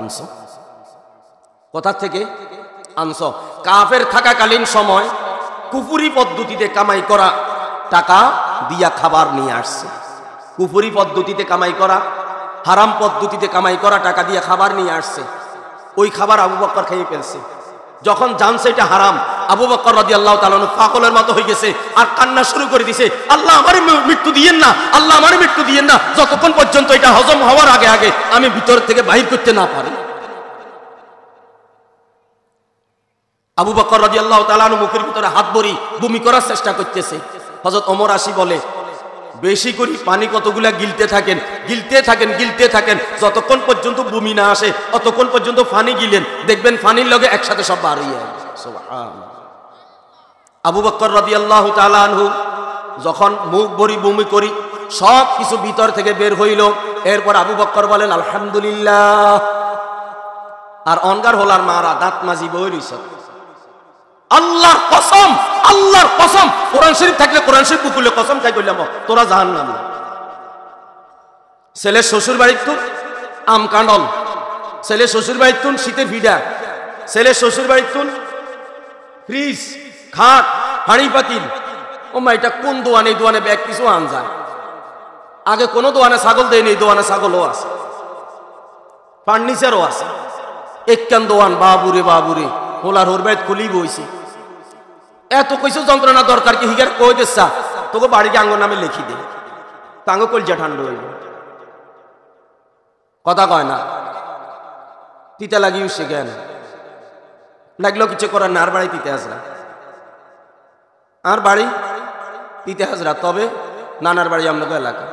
আনছো? কাফের থাকাকালীন সময় কুফরি পদ্ধতিতে কামাই করা টাকা দিয়া খাবার নিয়ে আসছে। কুফরি পদ্ধতিতে কামাই করা, হারাম পদ্ধতিতে কামাই করা টাকা দিয়ে খাবার নিয়ে আসছে। ওই খাবার আবু বকর খেয়ে ফেলছে। যখন জানছে এটা হারাম, আবু বকর রাদিয়াল্লাহু তাআলা পাগলের মতো হয়ে গেছে আর কান্না শুরু করে দিছে, আল্লাহ আমারে মৃত্যু দিয়েন না, আল্লাহ আমারে মৃত্যু দিয়েন না, যতক্ষণ পর্যন্ত এটা হজম হওয়ার আগে আমি ভিতর থেকে বাহির করতে না পারি। আবু বকর রাদিয়াল্লাহু তাআলা মুখের ভিতরে হাত ভরি বমি করার চেষ্টা করতেছে। হযরত ওমর আসি বলে, বেশি করে পানি কতগুলা গিলতে থাকেন, যতক্ষণ পর্যন্ত বমি না আসে ততক্ষণ পর্যন্ত পানি গিলেন, দেখবেন পানির লগে একসাথে সব বার হয়ে যাবে। সুবহানাল্লাহ। আবু বকর রাদিয়াল্লাহু তাআলা আনহু যখন মুখ ভরি বমি করি সব কিছু ভিতর থেকে বের হইল, এরপর আবু বকর বলেন আলহামদুলিল্লাহ। আর অনগার হলার মারা দাঁত মাজি বই রইছে। আল্লাহর কসম, কোরআন শরীফ থাকলে কোরআন শরীফ বুকুলে কসম খাই কইলাম তোরা জাহান্নামী। ছেলে শ্বশুর বাড়ির তুন আম কাঁডল, ছেলে শ্বশুর বাড়ির তুন শীতের ভিড়া, ছেলে শ্বশুর বাড়ির তুন ফ্রিজ, খাট, হাঁড়ি পাতিল। ও মা, এটা কোন দোয়ানে? এই দোয়ানে ব্যাগ কিছু আন যায়। আগে কোন দোয়ানে ছাগল দেয়নি, এই দোয়ানে ছাগলও আছে, ফার্নিচারও আছে। একখান দোয়ান বাবুরে হোলার হোর বাইত খুলি বইছে। এত কিছু যন্ত্রণা দরকার কি? হিগার কই দেছা তোকে বাড়িকে আঙ্গর নামে লিখি দে, তাঙ্গ কলজা ঠান্ডা হইল। কথা কয় না, তিতা লাগিয়ে সে জ্ঞান লাগলো কিছু করার না। আর বাড়ি তিতে হাজরা, তবে নানার বাড়ি আমনগো এলাকা।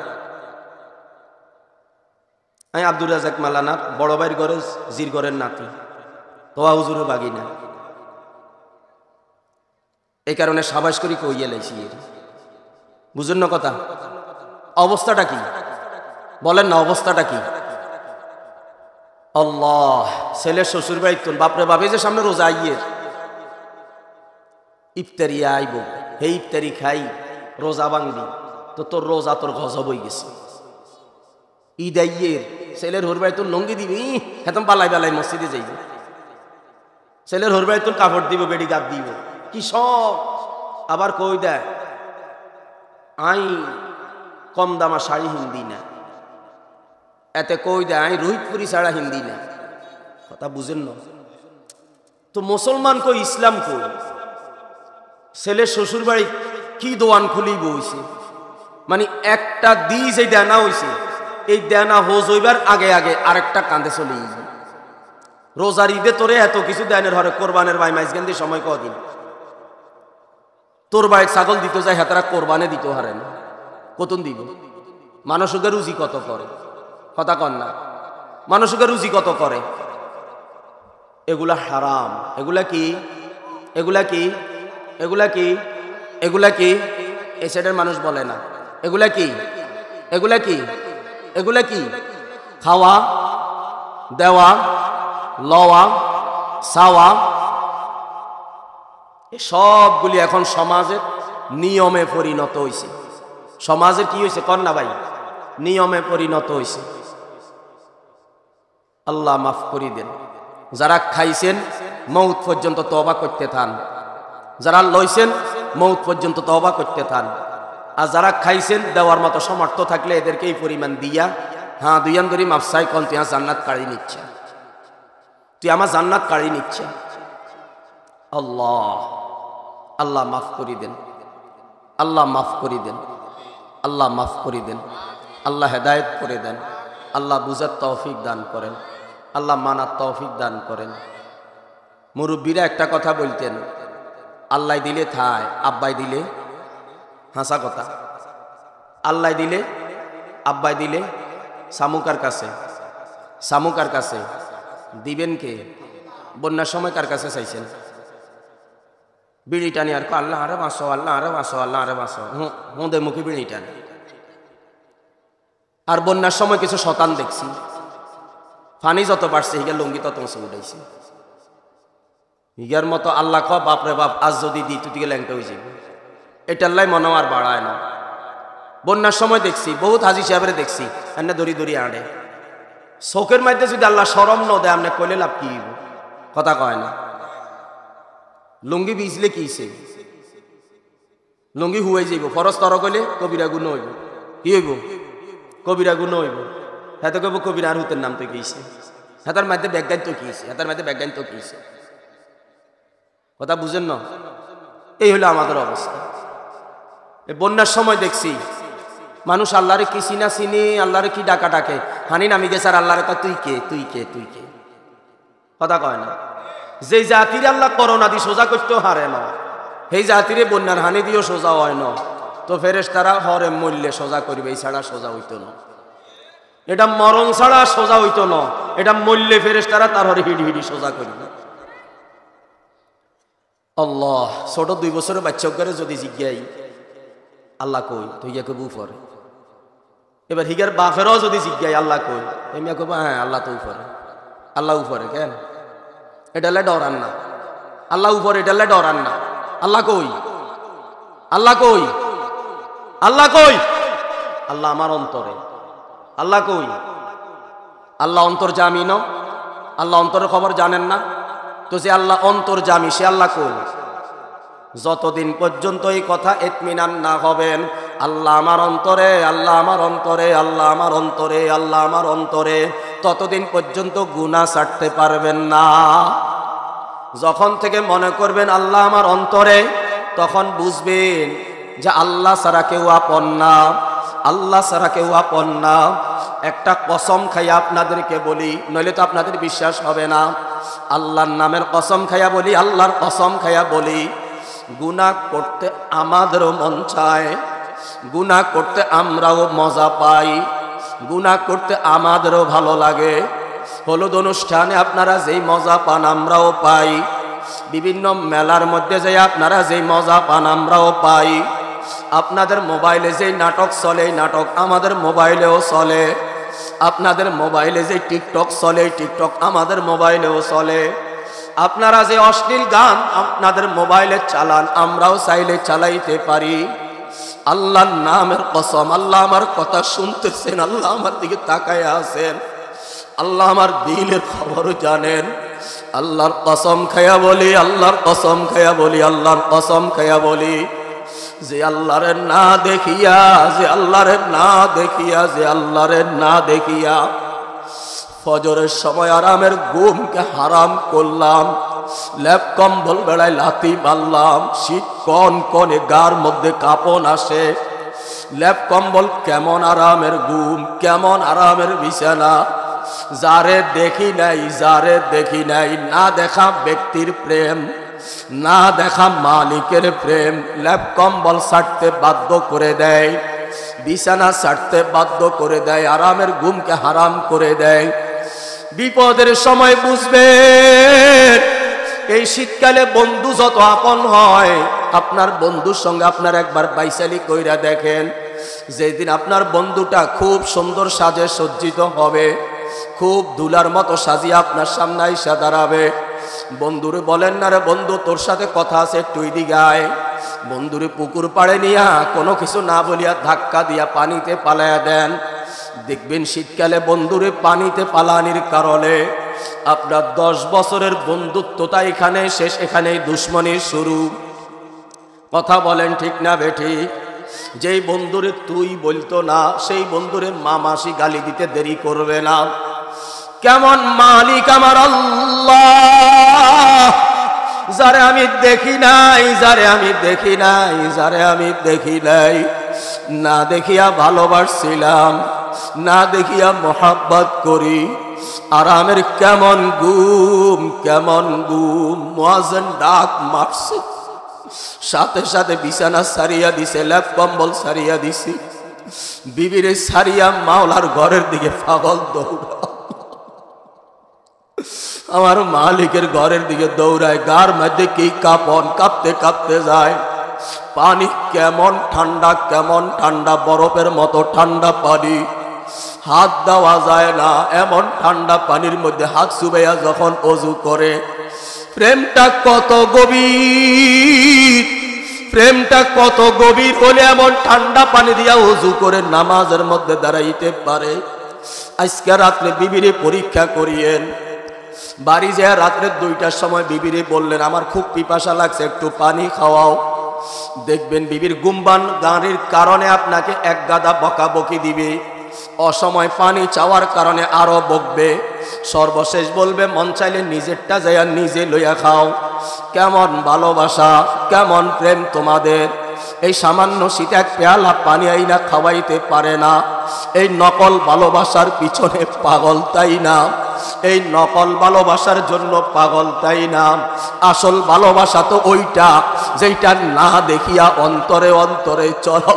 আমি আব্দুর রাজাক মালানা বড় ভাইয়ের ঘরে জির ঘরের নাতি, তোয়া হুজুরের বাগিনা। এই কারণে সাবাস করি কইয়া লাইছি। বুঝুন না কথা? অবস্থাটা কি বলেন না, অবস্থাটা কি? আল্লাহ, ছেলের শ্বশুর বাড়ি তুন বাপরে বাপে যে সামনে রোজা আইয়ের ইফতারি আইব, হে ইফতারি খাই রোজা ভাঙবি, তো তোর রোজা তোর গজব হয়ে গেছে। ঈদ আইয়ের ছেলের হোর বাড়ি তোর লঙ্গি দিবি, হেতম পালাই মসজিদে যাইব। ছেলের হোর বাড়ি তোর কাপড় দিব, বেডি গাপ দিব, কি সব। আবার কই দেয় আই কম দামা শাড়ি হিন্দি না, এতে কই দেয় আই রোহিতপুরি ছাড়া হিন্দি না। কথা বুঝেন না তো? মুসলমান কই, ইসলাম কই? ছেলের শ্বশুর বাড়ি কি দোয়ান খুলি বইছে, মানে একটা দিই যে দেনা হইছে, এই দেনা হোজ হইবার আগে আরেকটা কান্দে চলে যাবে। রোজার ঈদে তোরে এত কিছু দেনের হরে, কোরবানের ভাই মাইজগান্দি সময় কদিন, তোর বাইক ছাগল দিতে যায় হেতারা কোরবানে দিতে হারেন কতন দিব মানুষকে রুজি কত করে কথা কন না মানুষকে রুজি কত করে এগুলা হারাম এগুলা কি এগুলা কি এগুলা কি এগুলা কি এই সাইডের মানুষ বলে না এগুলা কি এগুলা কি এগুলা কি খাওয়া দেওয়া লওয়া সাওয়া সবগুলি এখন সমাজের নিয়মে পরিণত হয়েছে সমাজের কি হয়েছে কন্যা ভাই নিয়মে পরিণত হয়েছে আল্লাহ মাফ করে দেন যারা খাইছেন মৌত পর্যন্ত তওবা করতে থান যারা লইছেন মৌত পর্যন্ত তওবা করতে থান আর যারা খাইছেন দেওয়ার মতো সমর্থ থাকলে এদেরকে এই পরিমাণ দিয়া হ্যাঁ দুইয়ান ধরি মাফসাই কন তুই জান্নাত কাড়ি নিচ্ছে তুই আমার জান্নাত কাড়ি নিচ্ছে আল্লাহ আল্লাহ মাফ করে দেন আল্লাহ মাফ করে দেন আল্লাহ মাফ করে দেন আল্লাহ হেদায়েত করে দেন আল্লাহ বুঝার তৌফিক দান করেন আল্লাহ মানার তৌফিক দান করেন মুরব্বীরা একটা কথা বলতেন আল্লাহ দিলে থায় আব্বাই দিলে হাসা কথা আল্লাহ দিলে আব্বাই দিলে সামুকার কাছে সামুকার কাছে দিবেন কে বন্যার সময় কার কাছে চাইছেন বিড়ি টানি আর আল্লাহ আরে বাঁচো আল্লাহ আরে বাঁচো আল্লাহ আরে বাঁচো হুঁদের মুখে বিড়ি টানি আর বন্যার সময় কিছু শতান দেখছি ফানি যত বাড়ছে হিগার লুঙ্গি তত উঁচু উঠাইছে হিগার মতো আল্লাহ ক বাপরে বাপ আজ যদি দিই তুই দিকে ল্যাংটা হয়ে যাবে এটাল্লাই মনে আর বাড়ায় না বন্যার সময় দেখছি বহুত হাজি সাহেবের দেখছি এনে দড়ি দড়ি আড়ে চোখের মধ্যে যদি আল্লাহ শরম ন দেয় আপনি কইলে লাভ কি কথা কয় না লুঙ্গি ভিজলে কিছে লুঙ্গি হুয়াই যাইব ফরজ তর কইলে কবিরা গুণ হইব কি হইব কবিরা গুণ হইব হেতে কইব কবিরা আর হুতের নাম তো কিছে হেতার মধ্যে ব্যাজ্ঞান তো কিছে হেতার মধ্যে ব্যাজ্ঞান তো কিছে কথা বুঝেন না এই হলো আমাদের অবস্থা এই বন্যার সময় দেখছি মানুষ আল্লাহরে কি চিনা চিনি আল্লাহরে কি ডাকা ডাকে হানি নামি গেছে আর আল্লাহরে কয় তুই কে তুই কে তুই কে কথা কয় না যে জাতির আল্লাহ করোনা দিয়ে সোজা করতেও হারে না সেই জাতিরে বন্যার হানি দিয়েও সোজা হয় না তো ফেরেশতারা হরে মূল্যে সোজা করবে এই ছাড়া সোজা হইতো না এটা মরণ ছাড়া সোজা হইতো না এটা মূল্যে ফেরেশতারা তার হরে হিডি হিডি সোজা করবে আল্লাহ ছোট 2 বছরের বাচ্চা করে যদি জিজ্ঞাই আল্লাহ কই তুই ইয়া কবু পরে এবার হিগার বাপেরও যদি জিজ্ঞাই আল্লাহ কই এমিয়া কব হ্যাঁ আল্লাহ তো উপরে আল্লাহ উপরে কেন এটা ডরান না আল্লাহ উপরে এটা ডরান না আল্লাহ কই আল্লাহ কই আল্লাহ কই আল্লাহ আমার অন্তরে আল্লাহ কই আল্লাহ অন্তর্যামী ন আল্লাহ অন্তরের খবর জানেন না তো যে আল্লাহ অন্তর্যামী সে আল্লাহ কই যতদিন পর্যন্ত এই কথা ইতমিনান না হবেন আল্লাহ আমার অন্তরে আল্লাহ আমার অন্তরে আল্লাহ আমার অন্তরে আল্লাহ আমার অন্তরে ততদিন পর্যন্ত গুনাহ ছাড়তে পারবেন না যখন থেকে মনে করবেন আল্লাহ আমার অন্তরে তখন বুঝবেন যে আল্লাহ ছাড়া কেউ আপন না আল্লাহ ছাড়া কেউ আপন না একটা কসম খাইয়া আপনাদেরকে বলি নইলে তো আপনাদের বিশ্বাস হবে না আল্লাহর নামের কসম খাইয়া বলি আল্লাহর কসম খাইয়া বলি গুনাহ করতে আমাদেরও মন চায় গুনাহ করতে আমরাও মজা পাই গুনাহ করতে আমাদেরও ভালো লাগে হলুদ অনুষ্ঠানে আপনারা যেই মজা পান আমরাও পাই বিভিন্ন মেলার মধ্যে যে আপনারা যেই মজা পান আমরাও পাই আপনাদের মোবাইলে যেই নাটক চলে নাটক আমাদের মোবাইলেও চলে আপনাদের মোবাইলে যে টিকটক চলে টিকটক আমাদের মোবাইলেও চলে আপনারা যে অশ্লীল গান আপনাদের মোবাইলে চালান আমরাও চাইলে চালাইতে পারি আল্লাহর নামের কসম আল্লাহ আমার কথা শুনতেছেন আল্লাহ আমার দিকে তাকায় আছেন আল্লাহ আমার দিলের খবর জানেন আল্লাহর কসম খায়া বলি আল্লাহর কসম খায়া বলি আল্লাহর কসম খায়া বলি যে আল্লাহরে না দেখিয়া যে আল্লাহরে না দেখিয়া যে আল্লাহরে না দেখিয়া ফজরের সময় আরামের ঘুমকে হারাম করলাম লেপ কম্বল বেড়ায় লাথি মারলাম শীত কন কনে গার মধ্যে কাঁপন আসে লেপ কম্বল কেমন আরামের ঘুম কেমন আরামের বিছানা যারে দেখি নাই না দেখা ব্যক্তির প্রেম না দেখা মালিকের প্রেম ল্যাপ কম্বল ছাড়তে বাধ্য করে দেয়, বিছানা ছাড়তে বাধ্য করে দেয়, আরামের ঘুমকে হারাম করে দেয়। বিপদের সময় বুঝবেন এই শীতকালে বন্ধু যত আপন হয়, আপনার বন্ধুর সঙ্গে আপনার একবার বাইসালি কইরা দেখেন। যেদিন আপনার বন্ধুটা খুব সুন্দর সাজে সজ্জিত হবে, খুব দুলার মতো সাজিয়ে আপনার সামনে আইসা দাঁড়াবে, বন্ধুরে বলেন না রে বন্ধু তোর সাথে কথা আছে একটু এদিকে আয়, বন্ধুরে পুকুর পাড়ে নিয়া কোনো কিছু না বলিয়া ধাক্কা দিয়া পানিতে পালাইয়া দেন। দেখবেন শীতকালে বন্ধুরে পানিতে পালানির কারণে আপনার 10 বছরের বন্ধুত্বটা এখানে শেষ, এখানেই দুশ্মনীর শুরু। কথা বলেন ঠিক না বেঠিক? যেই বন্ধুরে তুই বলতো না, সেই বন্ধুরে মা মাসি গালি দিতে দেরি করবে না। কেমন মালিক আমার আল্লাহ, যারে আমি দেখি নাই, যারে আমি দেখি নাই, যারে আমি দেখি নাই, না দেখিয়া ভালোবাসছিলাম, না দেখিয়া মোহাব্বত করি। আরামের কেমন গুম, কেমন গুম। মুয়াজ্জিন ডাক মারছে, সাথে সাথে বিছানা সারিয়া দিছে, ল্যাপ কম্বল সারিয়া দিছি, বিবিরে সারিয়া মাওলার ঘরের দিকে পাগল দৌড়া, আমার মালিকের ঘরের দিকে দৌড়ায়। গার মধ্যে কি কাঁপন, কাঁপতে কাঁপতে যায়। পানি কেমন ঠান্ডা, কেমন ঠান্ডা, বরফের মতো ঠান্ডা পানি, হাত দেওয়া যায় না এমন ঠান্ডা পানির মধ্যে হাত চুবাইয়া যখন ওযু করে। প্রেমটা কত গভীর, প্রেমটা কত গভীর হলে এমন ঠান্ডা পানি দিয়া ওযু করে নামাজের মধ্যে দাঁড়াইতে পারে। আজকে রাত্রে বিবিরে পরীক্ষা করিয়েন। বাড়ি যায় রাত্রে 2টার সময় বিবিরে বললেন আমার খুব পিপাসা লাগছে, একটু পানি খাওয়াও। দেখবেন বিবির গুমবান গাড়ির কারণে আপনাকে এক গাদা বকাবকি দিবে, অসময় পানি চাওয়ার কারণে আরো বকবে, সর্বশেষ বলবে মন চাইলে নিজেরটা যাইয়া নিজে লইয়া খাও। কেমন ভালোবাসা, কেমন প্রেম তোমাদের। এই সামান্য শীত এক পেয়ালা পানি আইনা খাওয়াইতে পারে না। এই নকল ভালোবাসার পিছনে পাগল, তাই না? এই নকল ভালোবাসার জন্য পাগল, তাই না? আসল ভালোবাসা তো ওইটা যেটা না দেখিয়া অন্তরে অন্তরে চলো।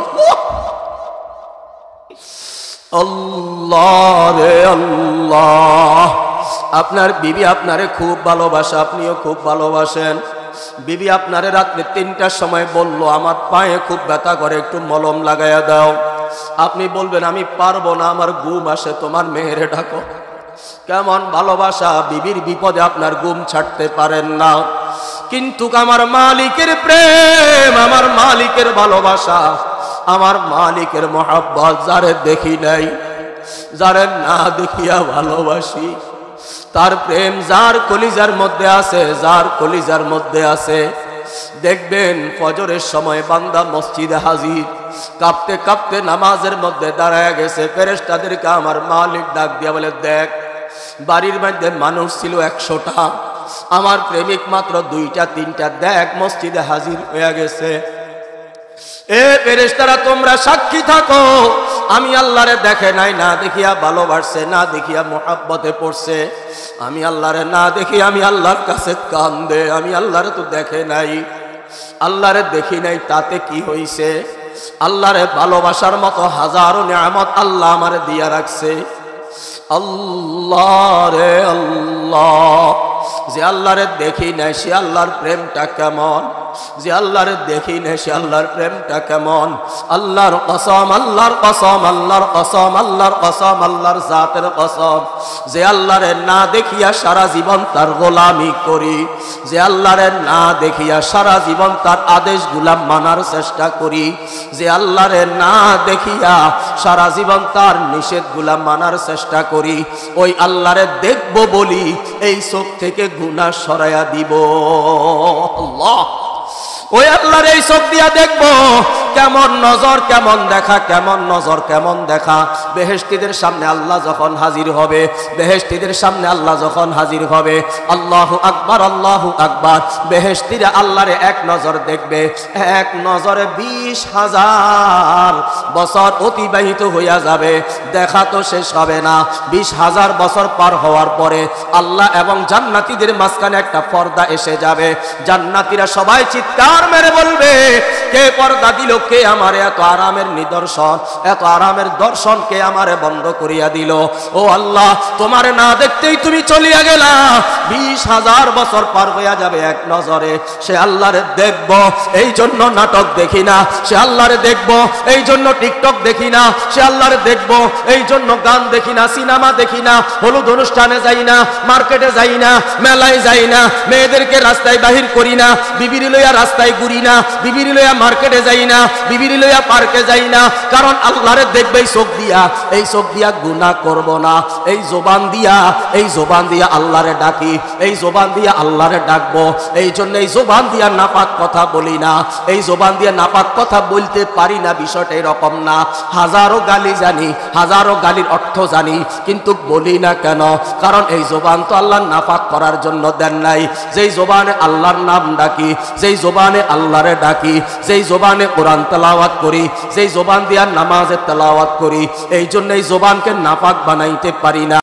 আল্লাহ রে আল্লাহ, আপনার বিবি আপনারে খুব ভালোবাসে, আপনিও খুব ভালোবাসেন। বিবি আপনারে রাত্রে 3টার সময় বলল আমার পায়ে খুব ব্যথা করে, একটু মলম লাগাইয়া দাও। আপনি বলবেন আমি পারবো না, আমার ঘুম আসে, তোমার মেয়েরে ডাকো। কেমন ভালোবাসা, বিবির বিপদে আপনার ঘুম ছাড়তে পারেন না। কিন্তু আমার মালিকের প্রেম, আমার মালিকের ভালোবাসা, আমার মালিকের মহব্বত যারে দেখি নাই, যারে না দেখিয়া ভালোবাসি, তার প্রেম যার কলিজার মধ্যে আছে, যার কলিজার মধ্যে আছে। দেখবেন ফজরের সময় বান্দা মসজিদে হাজির, কাঁপতে কাঁপতে নামাজের মধ্যে দাঁড়ায় গেছে। ফেরেশতাদেরকে আমার মালিক ডাক দিয়া বলে দেখ, বাড়ির মধ্যে মানুষ ছিল 100টা, আমার প্রেমিক মাত্র 2টা 3টা, দেখ মসজিদে হাজির হয়ে গেছে। এ ফেরেশতারা তোমরা সাক্ষী থাকো, আমি আল্লাহরে দেখে নাই, না দেখিয়া ভালোবাসছে, না দেখিয়া মোহাব্বতে পড়ছে। আমি আল্লাহরে না দেখি, আমি আল্লাহর কাছে কান্দে, আমি আল্লাহরে তো দেখে নাই, আল্লাহরে দেখি নাই, তাতে কি হইছে? আল্লাহরে ভালোবাসার মতো হাজারো নিয়ামত আল্লাহ আমারে দিয়া রাখছে। আল্লাহ রে আল্লাহ, যে আল্লাহরে দেখি নাই সে আল্লাহর প্রেমটা কেমন, যে আল্লাহরে দেখি নাই সে আল্লাহর প্রেমটা কেমন। আল্লাহর কসম, আল্লাহর কসম, আল্লাহর কসম, আল্লাহর কসম, আল্লাহর জাতের কসম, যে আল্লাহরে না দেখিয়া সারা জীবন তার গোলামি করি, যে আল্লাহরে না দেখিয়া সারা জীবন তার আদেশগুলা মানার চেষ্টা করি, যে আল্লাহরে না দেখিয়া সারা জীবন তার নিষেধগুলা মানার চেষ্টা করি, ওই আল্লাহরে দেখব বলি এই চোখ থেকে গুনাহ সরাইয়া দিব। আল্লাহ, ওই আল্লাহর এই চোখ দিয়া দেখবো কেমন নজর, কেমন দেখা, কেমন নজর, কেমন দেখা। বেহেশতীদের সামনে আল্লাহ যখন হাজির হবে, বেহেশতীদের সামনে আল্লাহ যখন হাজির হবে, আল্লাহু আকবার, আল্লাহু আকবার, বেহেশতীরা আল্লাহরে এক নজর দেখবে, এক নজরে 20,000 বছর অতিবাহিত হইয়া যাবে, দেখা তো শেষ হবে না। 20,000 বছর পার হওয়ার পরে আল্লাহ এবং জান্নাতীদের মাঝখানে একটা পর্দা এসে যাবে। জান্নাতীরা সবাই চিৎকার মেরে বলবে, কে পর্দা দিল? কে আমার এত আরামের নিদর্শন, এত আরামের দর্শন কে আমারে বন্ধ করিয়া দিল? ও আল্লাহ, তোমারে না দেখতেই তুমি চলিয়া গেলা। 20,000 বছর পার হইয়া যাবে এক নজরে। সে আল্লাহরে দেখব, এই জন্য নাটক দেখি না। সে আল্লাহরে দেখব, এই জন্য টিকটক দেখি না। সে আল্লাহরে দেখব, এই জন্য গান দেখি না, সিনেমা দেখি না, হলুদ অনুষ্ঠানে যাই না, মার্কেটে যাই না, মেলায় যাই না, মেয়েদেরকে রাস্তায় বাহির করি না, বিবিরি লইয়া রাস্তায় ঘুরি না, বিবিরি লইয়া মার্কেটে যাই না, বিবিরি লইয়া পার্কে যাই না। কারণ আল্লাহরে দেখবে এই চোখ দিয়া, এই চোখ দিয়া গুনাহ করব না। এই জবান দিয়া, এই জবান দিয়া আল্লাহরে ডাকি, এই জবান দিয়া আল্লাহরে ডাকবো। এই জন্য এই জবান দিয়া নাপাক কথা বলি না, এই জবান দিয়া নাপাক কথা বলতে পারি না। বিষয়টা এরকম না। হাজারো গালি জানি, হাজারো গালির অর্থ জানি, কিন্তু বলি না কেন? কারণ এই জবান তো আল্লাহ নাপাক করার জন্য দেন নাই। যেই জবানে আল্লাহর নাম ডাকি, যেই জবানে আল্লাহরে ডাকি, যেই জবানে কোরআন তেলাওয়াত করি, যেই জবান দিয়া নামাজে তেলাওয়াত করি, এই জন্য এই জবানকে নাপাক বানাইতে পারি না।